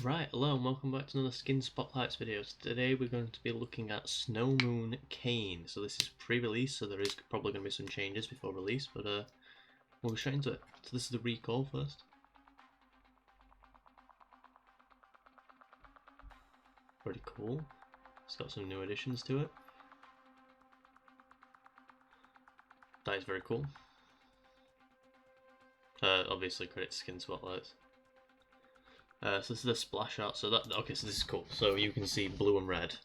Right, hello and welcome back to another Skin Spotlights video. Today we're going to be looking at Snow Moon Kayn. So this is pre-release, so there is probably going to be some changes before release, but we'll get straight into it. So this is the recall first. Pretty cool. It's got some new additions to it. That is very cool. Obviously credit Skin Spotlights. So this is the splash art. So so this is cool. So you can see blue and red.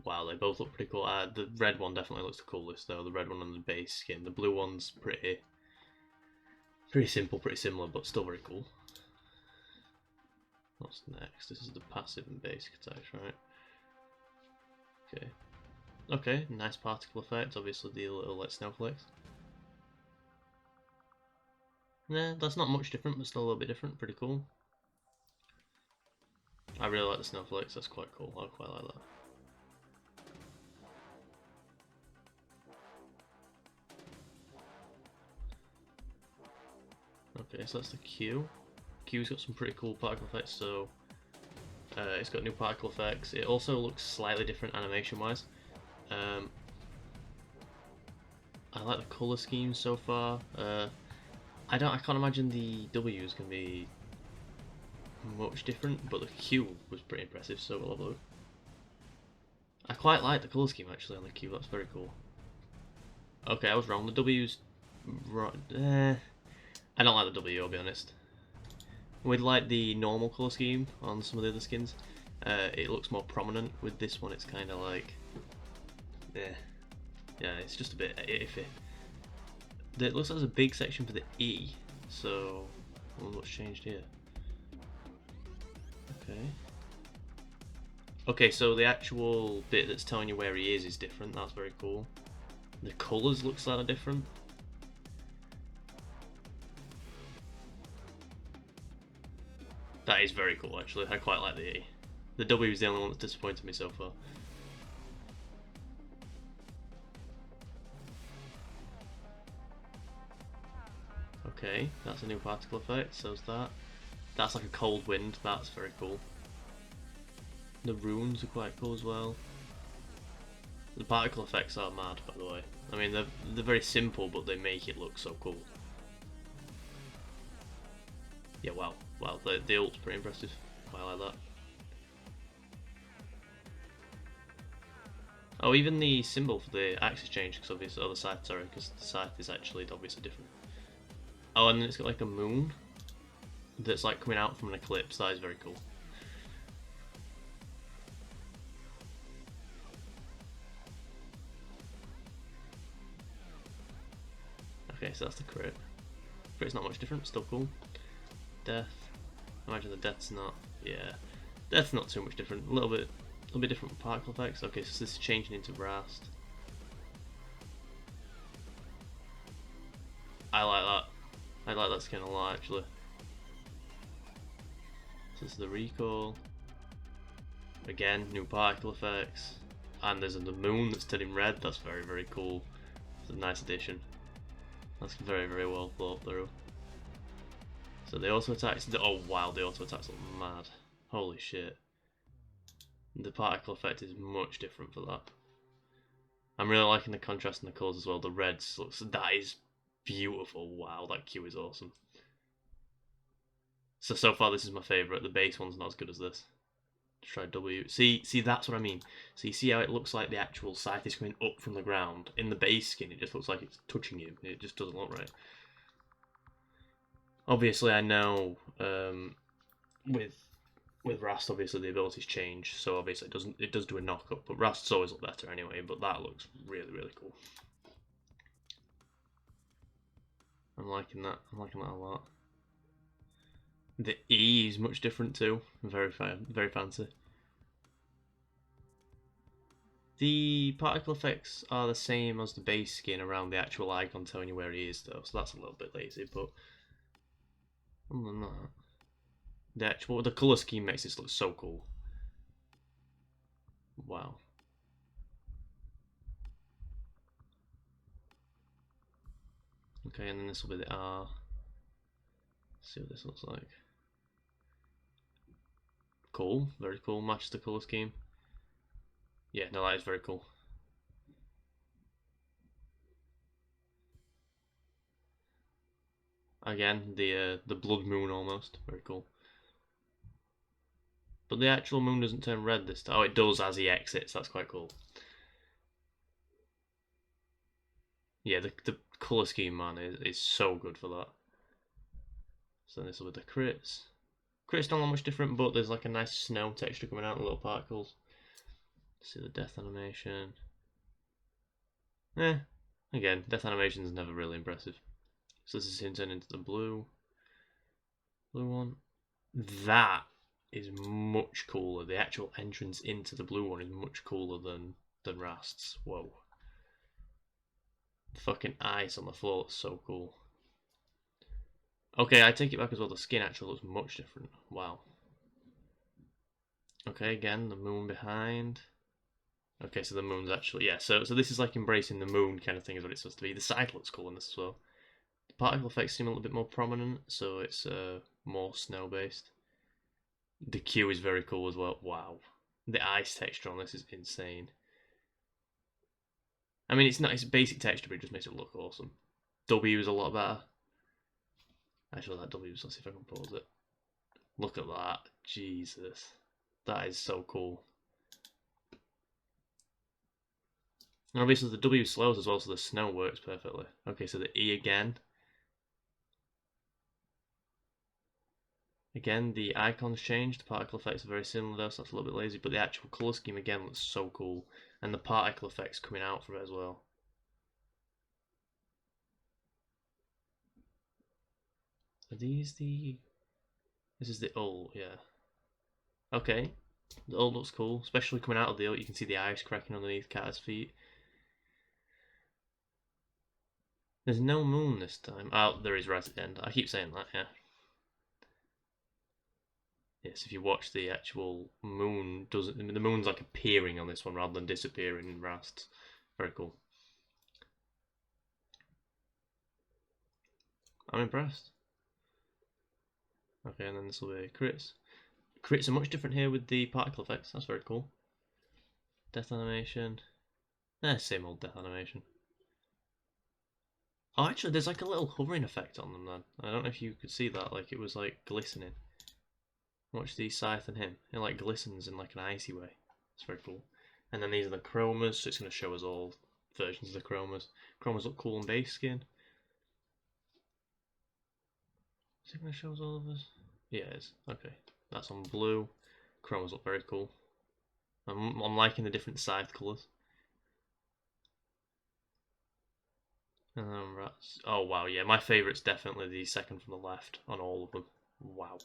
Wow, they both look pretty cool. The red one definitely looks the coolest though. The red one on the base skin. The blue one's pretty simple, pretty similar, but still very cool. What's next? This is the passive and basic attacks, right? Okay. Okay, nice particle effect. Obviously the little like snowflakes. Nah, that's not much different, but still a little bit different. Pretty cool. I really like the snowflakes. That's quite cool. I quite like that. Okay, so that's the Q. Q's got some pretty cool particle effects. So it's got new particle effects. It also looks slightly different animation-wise. I like the color scheme so far. I can't imagine the W is gonna be much different, but the Q was pretty impressive. So we'll have a look. I quite like the color scheme actually on the Q. That's very cool. Okay, I was wrong. The W's right. I don't like the W. I'll be honest. With like the normal color scheme on some of the other skins, it looks more prominent. With this one, it's kind of like, yeah, it's just a bit iffy. It looks like there's a big section for the E, so I wonder what's changed here. Okay, so the actual bit that's telling you where he is different. That's very cool. The colours look slightly different. That is very cool, actually. I quite like the E. The W is the only one that's disappointed me so far. Okay, that's a new particle effect, so's that. That's like a cold wind, that's very cool. The runes are quite cool as well. The particle effects are mad, by the way. I mean, they're very simple, but they make it look so cool. Yeah, wow. Wow, the ult's pretty impressive. I like that. Oh, even the symbol for the axis change, because obviously, the scythe, sorry, because the scythe is actually obviously different. Oh, and then it's got like a moon that's like coming out from an eclipse. That is very cool. Okay, so that's the crit. Crit's not much different, still cool. Death. Imagine the death's not. Yeah, death's not too much different. A little bit different particle effects. Okay, so this is changing into Rhaast. I like that. I like that skin a lot actually. So this is the recall. Again, new particle effects. And there's the moon that's turning red. That's very cool. It's a nice addition. That's very well thought through. So the auto attacks. Oh wow, the auto attacks look mad. Holy shit. The particle effect is much different for that. I'm really liking the contrast in the colours as well. The reds looks, that is beautiful. Wow, that Q is awesome. So far this is my favourite. The base one's not as good as this. Let's try W. See, that's what I mean. So you see how it looks like the actual scythe is coming up from the ground. In the base skin, it just looks like it's touching you. It just doesn't look right. Obviously, I know with Rhaast, obviously the abilities change, so obviously it does do a knock up, but Rhaast's always look better anyway. But that looks really cool. I'm liking that. I'm liking that a lot. The E is much different too. Very fancy. The particle effects are the same as the base skin around the actual icon telling you where he is though, so that's a little bit lazy, but other than that, the colour scheme makes this look so cool. Wow. Okay, and then this will be the R. Let's see what this looks like. cool. Very cool. Matches the colour scheme. Yeah, no, that is very cool. Again, the blood moon almost. Very cool. But the actual moon doesn't turn red this time. Oh, it does as he exits. That's quite cool. Yeah, the colour scheme, man, is so good for that. So this will be the crits. Crits don't look much different, but there's like a nice snow texture coming out, little particles. See the death animation. Again, death animation is never really impressive. So this is him turning into the blue one. That is much cooler. The actual entrance into the blue one is much cooler than Rhaast's. Whoa. The fucking ice on the floor looks so cool. Okay, I take it back as well. The skin actually looks much different. Wow. Okay, again, the moon behind. Okay, so the moon's actually, yeah, so this is like embracing the moon kind of thing is what it's supposed to be. The side looks cool in this as well. The particle effects seem a little bit more prominent, so it's more snow-based. The Q is very cool as well. Wow. The ice texture on this is insane. I mean, it's basic texture, but it just makes it look awesome. W is a lot better. Actually, that W, let's see if I can pause it. Look at that. Jesus. That is so cool. And obviously the W slows as well, so the snow works perfectly. Okay, so the E again. Again, the icons changed. The particle effects are very similar though, so that's a little bit lazy. But the actual colour scheme again looks so cool. And the particle effects coming out from it as well. Are these the... This is the ult, yeah. Okay. The ult looks cool. Especially coming out of the ult, you can see the ice cracking underneath Kata's feet. There's no moon this time. Oh, there is right at the end. I keep saying that, yeah. Yes, if you watch the actual moon, the moon's like appearing on this one rather than disappearing in Rhaast. Very cool. I'm impressed. Okay, and then this will be crits. Crits are much different here with the particle effects. That's very cool. Death animation. Same old death animation. Oh, actually, there's like a little hovering effect on them then. I don't know if you could see that, like it was like glistening. Watch the Scythe and him. It like glistens in like an icy way. It's very cool. And then these are the Chromas, so it's going to show us all versions of the Chromas. Chromas look cool on base skin. Is it going to show us all of us? Yeah, it is. Okay, that's on blue. Chromas look very cool. I'm liking the different Scythe colours. And then Rhaast. Oh wow, yeah, my favourite's definitely the second from the left on all of them. Wow.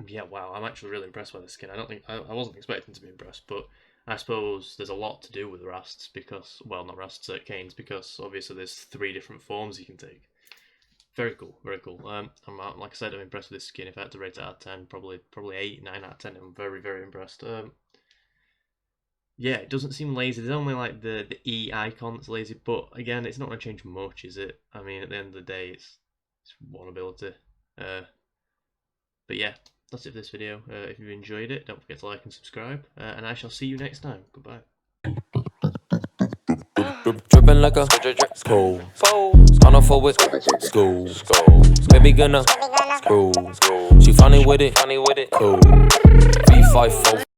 Yeah, wow, I'm actually really impressed by the skin. I wasn't expecting to be impressed, but I suppose there's a lot to do with Rhaast's because, well, not Rhaast's, Kayn's, because obviously there's 3 different forms you can take. Very cool, very cool. Like I said, I'm impressed with this skin. If I had to rate it out of 10, probably 8, 9 out of 10. I'm very, very impressed. Yeah, it doesn't seem lazy. There's only like the E icon that's lazy, but again, it's not going to change much, is it? I mean, at the end of the day, it's one ability. But yeah, that's it for this video. If you've enjoyed it, don't forget to like and subscribe, and I shall see you next time. Goodbye. Dripping like a school. On a forward school. Baby gonna screw. She funny with it. Cool. V5